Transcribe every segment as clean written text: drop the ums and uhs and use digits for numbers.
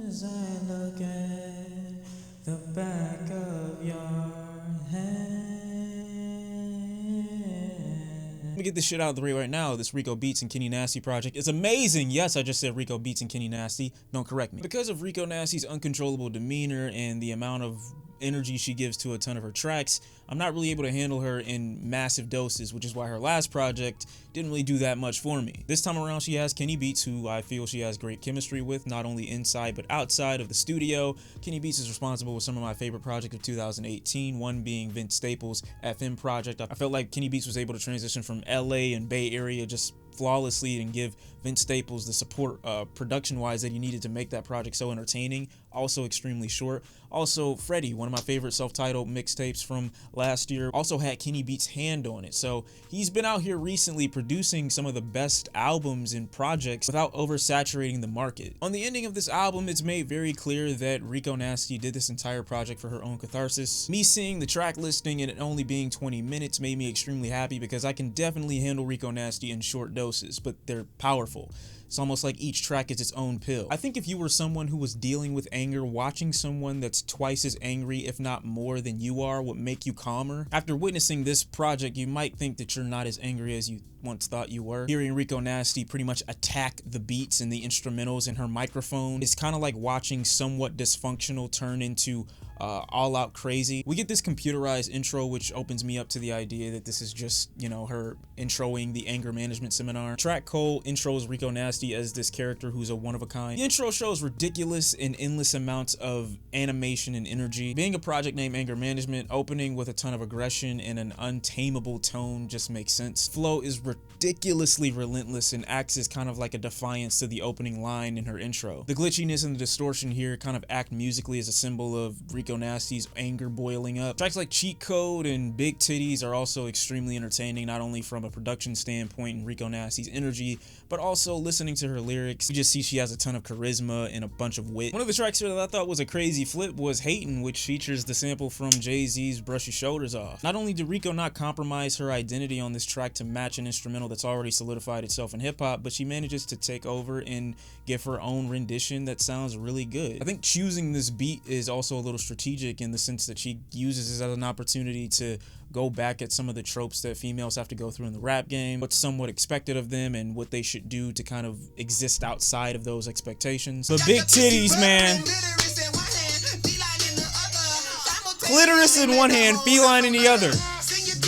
As I look at the back of your hand. Let me get this shit out of the way right now. This Rico Beats and Kenny Nasty project is amazing. Yes, I just said Rico Beats and Kenny Nasty. Don't correct me. Because of Rico Nasty's uncontrollable demeanor and the amount of energy she gives to a ton of her tracks, I'm not really able to handle her in massive doses, which is why her last project didn't really do that much for me. This time around, she has Kenny Beats, who I feel she has great chemistry with, not only inside but outside of the studio. Kenny Beats is responsible with some of my favorite projects of 2018, one being Vince Staples' FM project. I felt like Kenny Beats was able to transition from LA and Bay Area just flawlessly and give Vince Staples the support production-wise that he needed to make that project so entertaining, also extremely short. Also, Freddie, one of my favorite self-titled mixtapes from last year, also had Kenny Beats' hand on it. So he's been out here recently producing some of the best albums and projects without oversaturating the market. On the ending of this album, it's made very clear that Rico Nasty did this entire project for her own catharsis. Me seeing the track listing and it only being 20 minutes made me extremely happy because I can definitely handle Rico Nasty in short doses, but they're powerful. It's almost like each track is its own pill. I think if you were someone who was dealing with anger, watching someone that's twice as angry, if not more than you are, would make you calmer. After witnessing this project, you might think that you're not as angry as you once thought you were. Hearing Rico Nasty pretty much attack the beats and the instrumentals and her microphone is kind of like watching somewhat dysfunctional turn into all out crazy. We get this computerized intro, which opens me up to the idea that this is just, you know, her introing the anger management seminar. Track Cole intros Rico Nasty as this character who's a one of a kind. The intro shows ridiculous and endless amounts of animation and energy. Being a project named Anger Management, opening with a ton of aggression and an untamable tone just makes sense. Flow is ridiculously relentless and acts as kind of like a defiance to the opening line in her intro. The glitchiness and the distortion here kind of act musically as a symbol of Rico Nasty's anger boiling up. Tracks like Cheat Code and Big Titties are also extremely entertaining, not only from a production standpoint and Rico Nasty's energy, but also listening to her lyrics. You just see she has a ton of charisma and a bunch of wit. One of the tracks here that I thought was a crazy flip was Hatin, which features the sample from Jay-Z's Brush Your Shoulders Off. Not only did Rico not compromise her identity on this track to match an instrumental that's already solidified itself in hip-hop, but she manages to take over and give her own rendition that sounds really good. I think choosing this beat is also a little strategic in the sense that she uses this as an opportunity to go back at some of the tropes that females have to go through in the rap game, what's somewhat expected of them and what they should do to kind of exist outside of those expectations. But Big Titties, man. Clitoris in one hand, feline in the other.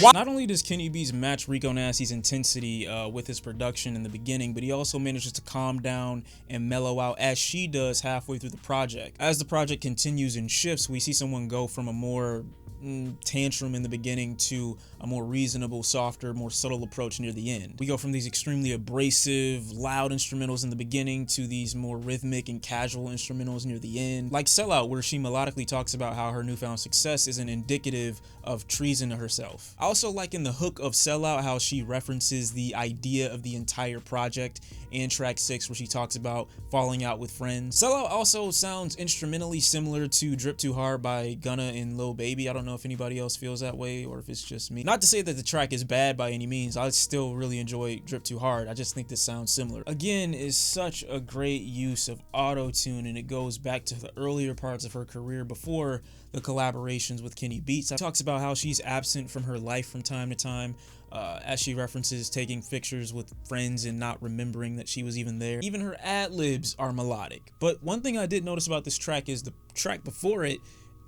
Not only does Kenny Beats match Rico Nasty's intensity with his production in the beginning, but he also manages to calm down and mellow out as she does halfway through the project. As the project continues and shifts, we see someone go from a more tantrum in the beginning to a more reasonable, softer, more subtle approach near the end. We go from these extremely abrasive, loud instrumentals in the beginning to these more rhythmic and casual instrumentals near the end. Like Sellout, where she melodically talks about how her newfound success isn't indicative of treason to herself. I also like in the hook of Sellout how she references the idea of the entire project and track 6 where she talks about falling out with friends. Sellout also sounds instrumentally similar to Drip Too Hard by Gunna and Lil Baby. I don't know if anybody else feels that way or if it's just me. Not to say that the track is bad by any means. I still really enjoy Drip Too Hard. I just think this sounds similar. Again, is such a great use of auto-tune, and it goes back to the earlier parts of her career before the collaborations with Kenny Beats. She talks about how she's absent from her life from time to time, as she references taking pictures with friends and not remembering that she was even there. Even her ad-libs are melodic. But one thing I did notice about this track is the track before it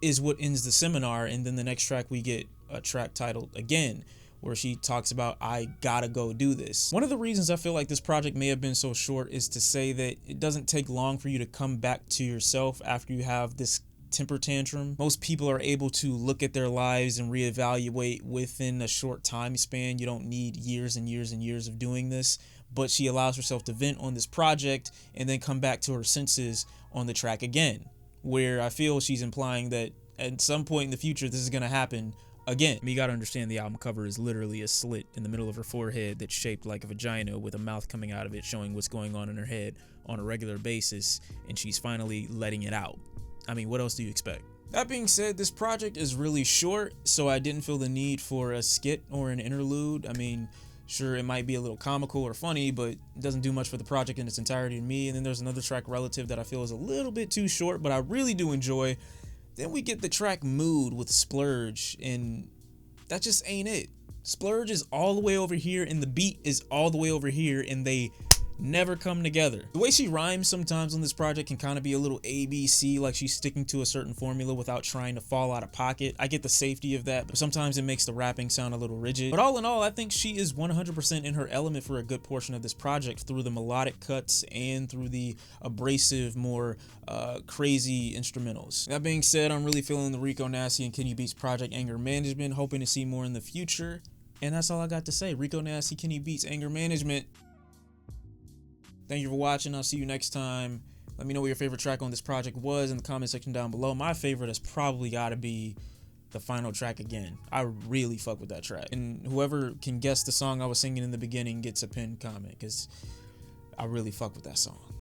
is what ends the seminar, and then the next track we get a track titled Again, where she talks about I gotta go do this. One of the reasons I feel like this project may have been so short is to say that it doesn't take long for you to come back to yourself after you have this temper tantrum. Most people are able to look at their lives and reevaluate within a short time span. You don't need years and years and years of doing this, but she allows herself to vent on this project and then come back to her senses on the track Again, where I feel she's implying that at some point in the future this is going to happen again. You gotta understand the album cover is literally a slit in the middle of her forehead that's shaped like a vagina with a mouth coming out of it showing what's going on in her head on a regular basis, and she's finally letting it out. I mean, what else do you expect? That being said, this project is really short, so I didn't feel the need for a skit or an interlude. I mean, Sure, it might be a little comical or funny, but it doesn't do much for the project in its entirety to me. And then there's another track, Relative, that I feel is a little bit too short, but I really do enjoy. Then we get the track Mood with Splurge, and that just ain't it. Splurge is all the way over here, and the beat is all the way over here, and they never come together. The way she rhymes sometimes on this project can kind of be a little ABC, like she's sticking to a certain formula without trying to fall out of pocket. I get the safety of that, but sometimes it makes the rapping sound a little rigid. But all in all, I think she is 100% in her element for a good portion of this project, through the melodic cuts and through the abrasive, more crazy instrumentals. That being said, I'm really feeling the Rico Nasty and Kenny Beats project Anger Management, hoping to see more in the future. And that's all I got to say. Rico Nasty, Kenny Beats, Anger Management. Thank you for watching. I'll see you next time. Let me know what your favorite track on this project was in the comment section down below. My favorite has probably got to be the final track again. I really fuck with that track. And whoever can guess the song I was singing in the beginning gets a pinned comment, because I really fuck with that song.